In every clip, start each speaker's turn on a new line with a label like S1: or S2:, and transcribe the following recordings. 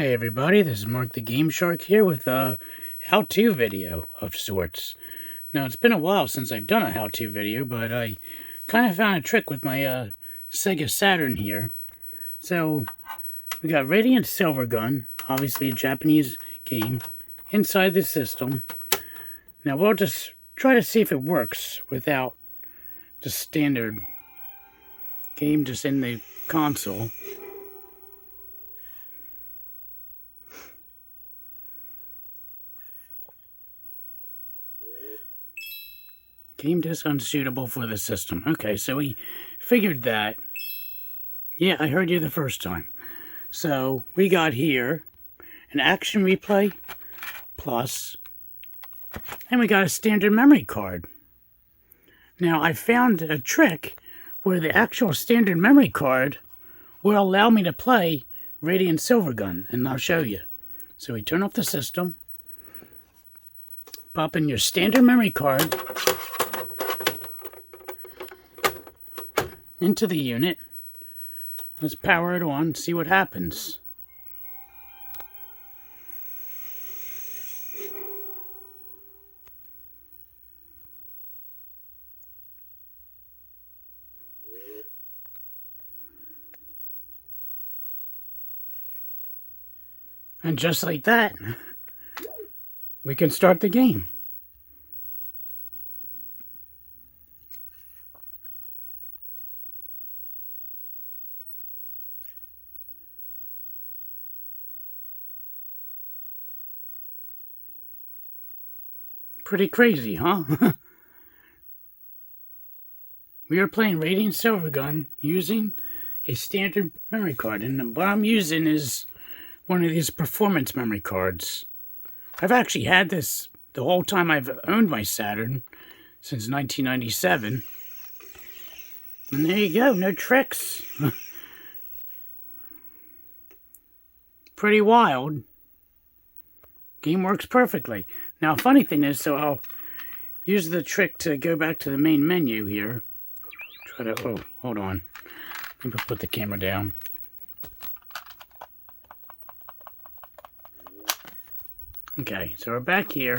S1: Hey everybody, this is Mark the Game Shark here with a how-to video of sorts. Now it's been a while since I've done a how-to video, but I kind of found a trick with my Sega Saturn here. So we got Radiant Silvergun, obviously a Japanese game, inside the system. Now we'll just try to see if it works without the standard game just in the console. Game just unsuitable for the system. Okay, so we figured that. Yeah, I heard you the first time. So we got here an action replay plus, and we got a standard memory card. Now I found a trick where the actual standard memory card will allow me to play Radiant Silvergun, and I'll show you. So we turn off the system, pop in your standard memory card into the unit. Let's power it on, see what happens. And just like that, we can start the game. Pretty crazy, huh? We are playing Radiant Silvergun using a standard memory card, and what I'm using is one of these performance memory cards. I've actually had this the whole time I've owned my Saturn, since 1997. And there you go, no tricks. Pretty wild. Game works perfectly. Now, funny thing is, so I'll use the trick to go back to the main menu here. Try to, oh, hold on. Let me put the camera down. Okay, so we're back here.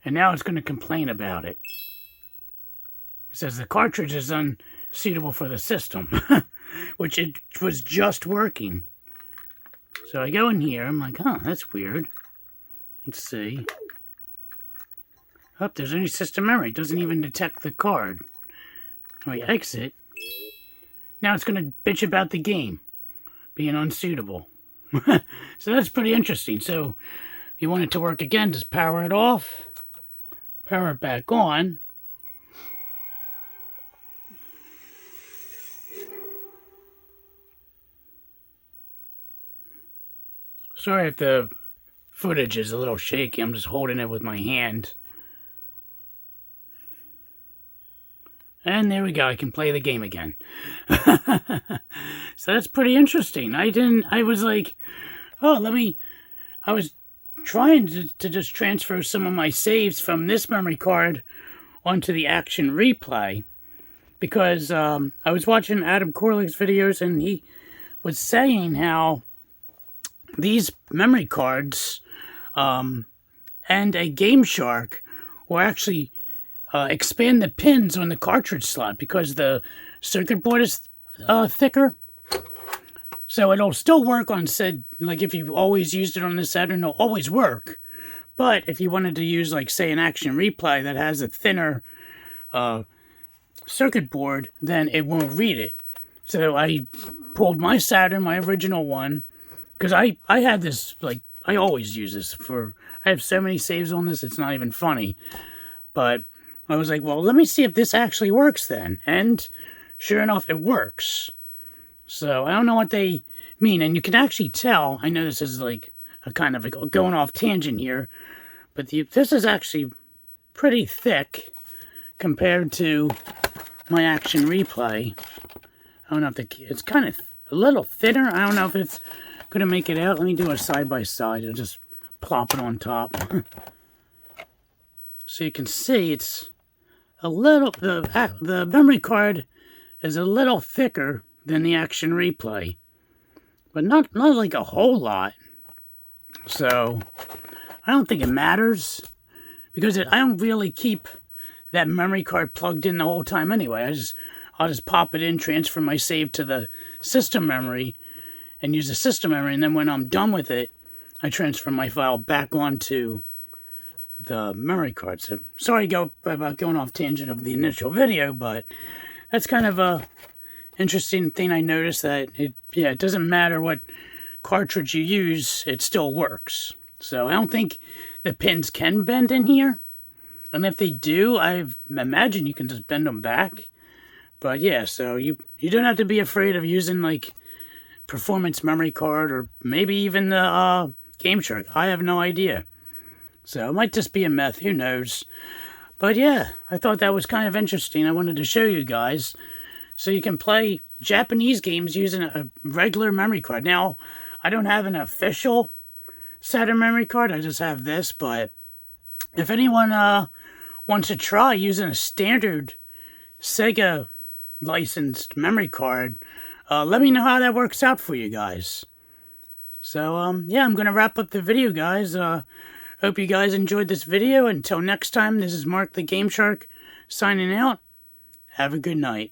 S1: And now it's going to complain about it. It says the cartridge is unsuitable for the system, which it was just working. So I go in here, I'm like, huh, that's weird. Let's see. Oh, there's only system memory. It doesn't even detect the card. So I exit. Now it's going to bitch about the game being unsuitable. So that's pretty interesting. So if you want it to work again, just power it off. Power it back on. Sorry if the footage is a little shaky. I'm just holding it with my hand. And there we go. I can play the game again. So that's pretty interesting. I was like, oh, I was trying to just transfer some of my saves from this memory card onto the action replay. Because I was watching Adam Corlick's videos, and he was saying how these memory cards and a Game Shark will actually expand the pins on the cartridge slot because the circuit board is thicker. So it'll still work on said, like if you've always used it on the Saturn, it'll always work. But if you wanted to use, like, say, an action replay that has a thinner circuit board, then it won't read it. So I pulled my Saturn, my original one, because I had this, like, I always use this I have so many saves on this, it's not even funny. But I was like, well, let me see if this actually works then. And sure enough, it works. So I don't know what they mean. And you can actually tell, I know this is like a kind of a going off tangent here, but this is actually pretty thick compared to my action replay. I don't know if it's kind of a little thinner. I don't know if it's going to make it out. Let me do a side by side. I'll just plop it on top. So you can see it's a little, the memory card is a little thicker than the action replay. but not like a whole lot. So I don't think it matters, because I don't really keep that memory card plugged in the whole time anyway. I'll just pop it in, transfer my save to the system memory, and use the system memory, and then when I'm done with it, I transfer my file back onto the memory card. So sorry about going off tangent of the initial video, but that's kind of a interesting thing I noticed, that it doesn't matter what cartridge you use, it still works. So I don't think the pins can bend in here, and if they do, I imagine you can just bend them back. But yeah, so you don't have to be afraid of using like performance memory card, or maybe even the Game Shark. I have no idea. So it might just be a myth, who knows. But yeah, I thought that was kind of interesting. I wanted to show you guys, so you can play Japanese games using a regular memory card. Now, I don't have an official Saturn memory card, I just have this, but if anyone wants to try using a standard Sega licensed memory card, let me know how that works out for you guys. So, yeah, I'm going to wrap up the video, guys. Hope you guys enjoyed this video. Until next time, this is Mark the Game Shark signing out. Have a good night.